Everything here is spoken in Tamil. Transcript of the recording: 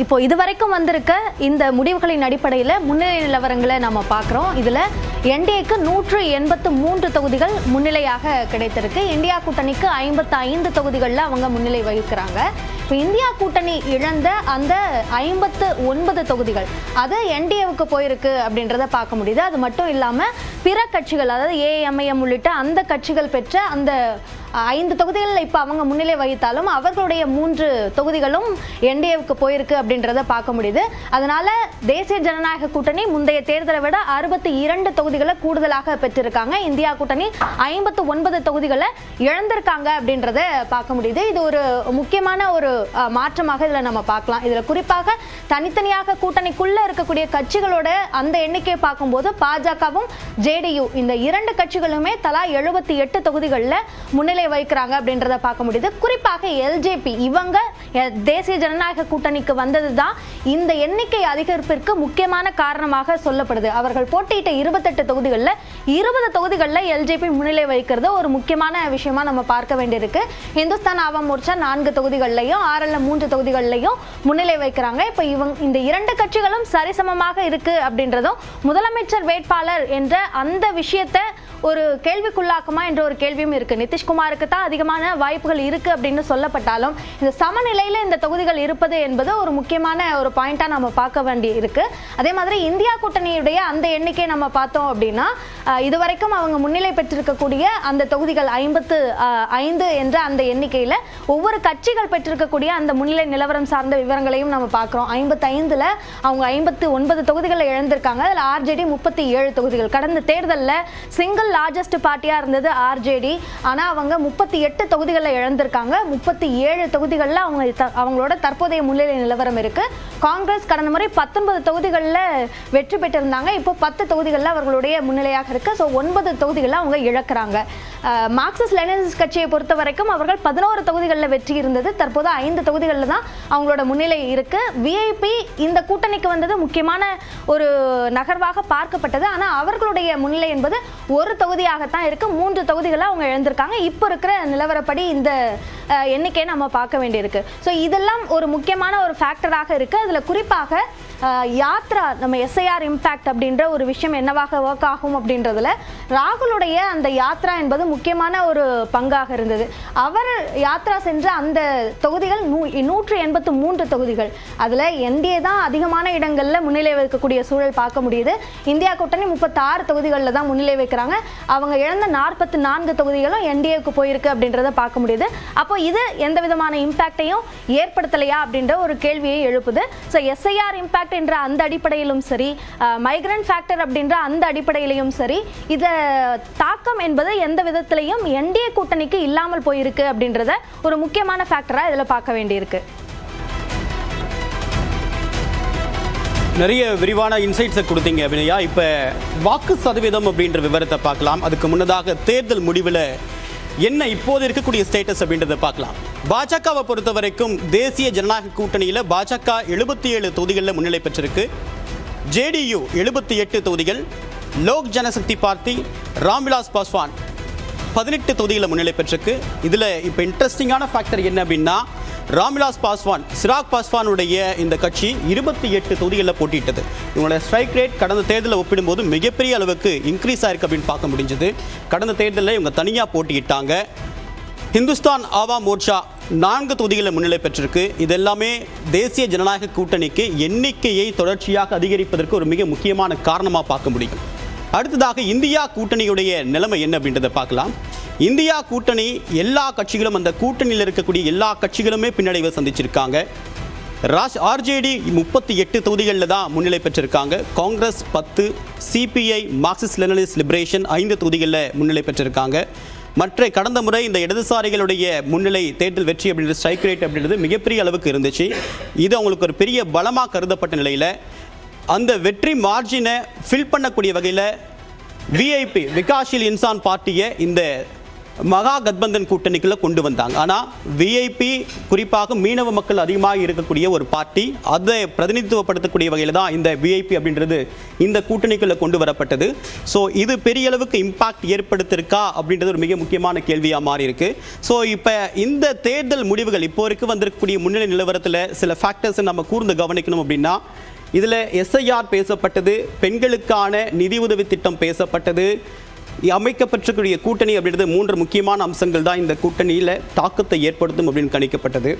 இப்போ இதுவரைக்கும் வந்திருக்க இந்த முடிவுகளின் அடிப்படையில் முன்னிலை நிலவரங்களை நம்ம பார்க்குறோம். இதில் என்டிஏக்கு 183 தொகுதிகள் முன்னிலையாக கிடைத்திருக்கு. இந்தியா கூட்டணிக்கு 55 தொகுதிகளில் அவங்க முன்னிலை வகிக்கிறாங்க. இப்போ இந்தியா கூட்டணி இழந்த அந்த 59 தொகுதிகள் அது என்டிஏவுக்கு போயிருக்கு அப்படின்றத பார்க்க முடியுது. அது மட்டும் இல்லாமல் பிற கட்சிகள், அதாவது ஏஎம்ஐஎம் உள்ளிட்ட அந்த கட்சிகள் பெற்ற அந்த 5 தொகுதிகளில் இப்போ அவங்க முன்னிலை வகித்தாலும் அவர்களுடைய 3 தொகுதிகளும் என்டிஏவுக்கு போயிருக்கு அப்படின்றத பார்க்க முடியுது. அதனால தேசிய ஜனநாயக கூட்டணி முந்தைய தேர்தலை விட 62 தொகுதிகளை கூடுதலாக பெற்றிருக்காங்க. இந்தியா கூட்டணி 59 தொகுதிகளை இழந்திருக்காங்க அப்படின்றத பார்க்க முடியுது. இது ஒரு முக்கியமான ஒரு மாற்றமாக இதில் நம்ம பார்க்கலாம். இதில் குறிப்பாக தனித்தனியாக கூட்டணிக்குள்ள இருக்கக்கூடிய கட்சிகளோட அந்த எண்ணிக்கையை பார்க்கும்போது பாஜகவும் ஜேடியு இந்த 2 கட்சிகளுமே தலா 78 தொகுதிகளில் முன்னிலை வைக்கிறாங்க அப்படின்றத பார்க்க முடியுது. குறிப்பாக எல்ஜேபி இவங்க தேசிய ஜனநாயக கூட்டணிக்கு வந்ததுதான் இந்த எண்ணிக்கை அதிகரிப்பிற்கு முக்கியமான காரணமாக சொல்லப்படுது. அவர்கள் போட்டியிட்ட 28 தொகுதிகளில் 20 தொகுதிகளில் எல்ஜேபி முன்னிலை வைக்கிறது ஒரு முக்கியமான விஷயமா நம்ம பார்க்க வேண்டியிருக்கு. இந்துஸ்தான் ஆவாம் மோர்ச்சா 4 தொகுதிகளிலையும் RL 3 தொகுதிகளிலையும் முன்னிலை வைக்கிறாங்க. இப்போ இந்த 2 கட்சிகளும் சரிசமமாக இருக்கு அப்படின்றதும் முதலமைச்சர் வேட்பாளர் என்ற அந்த விஷயத்தை ஒரு கேள்விக்குள்ளாக்குமா என்ற ஒரு கேள்வியும் இருக்கு. நிதிஷ்குமாருக்கு தான் அதிகமான வாய்ப்புகள் இருக்கு அப்படின்னு சொல்லப்பட்டாலும் இந்த சமநிலையில இந்த தொகுதிகள் இருப்பது என்பது ஒரு முக்கியமான ஒரு பாயிண்டா நம்ம பார்க்க வேண்டி இருக்கு. அதே மாதிரி இந்தியா கூட்டணியுடைய அந்த எண்ணிக்கை நம்ம பார்த்தோம் அப்படின்னா இதுவரைக்கும் அவங்க முன்னிலை பெற்றிருக்கக்கூடிய அந்த தொகுதிகள் 55 என்ற அந்த எண்ணிக்கையில ஒவ்வொரு கட்சிகள் பெற்றிருக்கக்கூடிய அந்த முன்னிலை நிலவரம் சார்ந்த விவரங்களையும் நம்ம பார்க்கிறோம். 55ல அவங்க 59 தொகுதிகளை இழந்திருக்காங்க. அதுல ஆர்ஜேடி 37 தொகுதிகள். கடந்த தேர்தலில் சிங்கிள் லார்ஜஸ்ட் பார்ட்டியா இருந்தது ஆர்ஜேடி. ஆனா அவங்க 38 தொகுதிகளை இழந்திருக்காங்க. 37 தொகுதிகளில் அவங்களோட தற்போதைய முன்னிலை நிலவரம் இருக்கு. காங்கிரஸ் கடந்த முறை 19 தொகுதிகளில் வெற்றி பெற்றிருந்தாங்க. இப்போ 10 தொகுதிகளில் அவர்களுடைய முன்னிலையாக இருக்கு. ஸோ 9 தொகுதிகளில் அவங்க இழக்கிறாங்க. மார்க்சிஸ்ட் லெனினிஸ்ட் கட்சியை பொறுத்த வரைக்கும் அவர்கள் 11 தொகுதிகளில் வெற்றி இருந்தது. தற்போது 5 தொகுதிகளில் தான் அவங்களோட முன்னிலை இருக்கு. விஐபி இந்த கூட்டணிக்கு வந்தது முக்கியமான ஒரு நகர்வாக பார்க்கப்பட்டது. ஆனா அவர்களுடைய முன்னிலை என்பது ஒரு தொகுதியாகத்தான் இருக்கு. 3 தொகுதிகளை அவங்க இழந்திருக்காங்க. இப்போ இருக்கிற நிலவரப்படி இந்த எண்ணிக்கையை நம்ம பார்க்க வேண்டியிருக்கு. ஸோ இதெல்லாம் ஒரு முக்கியமான ஒரு ஃபேக்டராக இருக்கு. அதுல குறிப்பாக யாத்ரா நம்ம SIR இம்பாக்ட் அப்படின்ற ஒரு விஷயம் என்னவாக ஒர்க் ஆகும் அப்படின்றதுல ராகுலுடைய அந்த யாத்ரா என்பது முக்கியமான ஒரு பங்காக இருந்தது. அவர் யாத்ரா சென்ற அந்த தொகுதிகள் 183 தொகுதிகள். அதுல என்டிஏ தான் அதிகமான இடங்கள்ல முன்னிலை வைக்கக்கூடிய சூழல் பார்க்க முடியுது. இந்தியா கூட்டணி 36 தொகுதிகளில் தான் முன்னிலை வைக்கிறாங்க. அவங்க இழந்த 44 தொகுதிகளும் என்டிஏக்கு போயிருக்கு அப்படின்றத பார்க்க முடியுது. அப்போ இது எந்த விதமான இம்பாக்டையும் ஏற்படுத்தலையா அப்படின்ற ஒரு கேள்வியை எழுப்புது. ஸோ SIR இம்பாக்ட் என்ற அந்த அடிப்படையிலும் சரி, மைக்ரண்ட் ஃபேக்டர் அப்படின்ற அந்த அடிப்படையிலையும் சரி, இத தாக்கம் என்பது எந்த விதத்திலையும் என்டிஏ கூட்டணிக்கு இல்லாமல் போயிருக்கு அப்படின்றத ஒரு முக்கியமான ஃபேக்டரா இதுல பார்க்க வேண்டியிருக்கு. நிறைய விரிவான இன்சைட்ஸை கொடுத்தீங்க அபிநயா. இப்போ வாக்கு சதவீதம் அப்படின்ற விவரத்தை பார்க்கலாம். அதுக்கு முன்னதாக தேர்தல் முடிவில் என்ன இப்போது இருக்கக்கூடிய ஸ்டேட்டஸ் அப்படின்றத பார்க்கலாம். பாஜகவை பொறுத்த வரைக்கும் தேசிய ஜனநாயக கூட்டணியில் பாஜக 77 தொகுதிகளில் முன்னிலை பெற்றிருக்கு. ஜேடியு 78 தொகுதிகள், லோக் ஜனசக்தி பார்ட்டி ராம்விலாஸ் பாஸ்வான் 18 தொகுதிகளில் முன்னிலை பெற்றிருக்கு. இதில் இப்போ இன்ட்ரெஸ்டிங்கான ஃபேக்டர் என்ன அப்படின்னா ராம்விலாஸ் பாஸ்வான், சிராக் பாஸ்வானுடைய இந்த கட்சி 28 தொகுதிகளில் போட்டியிட்டது. இவங்களோட ஸ்ட்ரைக் ரேட் கடந்த தேர்தலில் ஒப்பிடும்போது மிகப்பெரிய அளவுக்கு இன்க்ரீஸ் ஆயிருக்கு அப்படின்னு பார்க்க முடிஞ்சது. கடந்த தேர்தலில் இவங்க தனியாக போட்டியிட்டாங்க. இந்துஸ்தான் ஆவாம் மோர்ச்சா 4 தொகுதிகளில் முன்னிலை பெற்றிருக்கு. இது எல்லாமே தேசிய ஜனநாயக கூட்டணிக்கு எண்ணிக்கையை தொடர்ச்சியாக அதிகரிப்பதற்கு ஒரு மிக முக்கியமான காரணமாக பார்க்க முடியும். அடுத்ததாக இந்தியா கூட்டணியுடைய நிலைமை என்ன அப்படின்றத பார்க்கலாம். இந்தியா கூட்டணி எல்லா கட்சிகளும், அந்த கூட்டணியில் இருக்கக்கூடிய எல்லா கட்சிகளுமே பின்னடைவை சந்திச்சிருக்காங்க. ஆர்ஜேடி 38 தொகுதிகளில் தான் முன்னிலை பெற்றிருக்காங்க. Congress 10, CBI Marxist Leninist liberation 5 தொகுதிகளில் முன்னிலை பெற்றிருக்காங்க. மற்ற கடந்த முறை இந்த இடதுசாரிகளுடைய முன்னிலை தேர்தல் வெற்றி அப்படின்ற ஸ்ட்ரைக் ரேட் அப்படின்றது மிகப்பெரிய அளவுக்கு இருந்துச்சு. இது அவங்களுக்கு ஒரு பெரிய பலமாக கருதப்பட்ட நிலையில் அந்த வெற்றி மார்ஜினை ஃபில் பண்ணக்கூடிய வகையில் விஐபி விகாஷீல் இன்சான் பார்ட்டியை இந்த மகா கத்பந்தன் கூட்டணிக்குள்ள கொண்டு வந்தாங்க. ஆனால் விஐபி குறிப்பாக மீனவ மக்கள் அதிகமாக இருக்கக்கூடிய ஒரு பார்ட்டி, அதை பிரதிநிதித்துவப்படுத்தக்கூடிய வகையில் தான் இந்த விஐபி அப்படின்றது இந்த கூட்டணிக்குள்ள கொண்டு வரப்பட்டது. ஸோ இது பெரிய அளவுக்கு இம்பாக்ட் ஏற்படுத்திருக்கா அப்படின்றது ஒரு மிக முக்கியமான கேள்வியாக மாறி இருக்கு. ஸோ இப்போ இந்த தேர்தல் முடிவுகள் இப்போ வரைக்கும் வந்திருக்கக்கூடிய முன்னணி நிலவரத்தில் சில ஃபேக்டர்ஸை நம்ம கூர்ந்து கவனிக்கணும் அப்படின்னா, இதில் எஸ்ஐஆர் பேசப்பட்டது, பெண்களுக்கான நிதி உதவி திட்டம் பேசப்பட்டது, அமைக்கப்பட்டிருக்கக்கூடிய கூட்டணி அப்படின்றது 3 முக்கியமான அம்சங்கள் தான் இந்த கூட்டணியில் தாக்கத்தை ஏற்படுத்தும் அப்படின்னு கணிக்கப்பட்டது.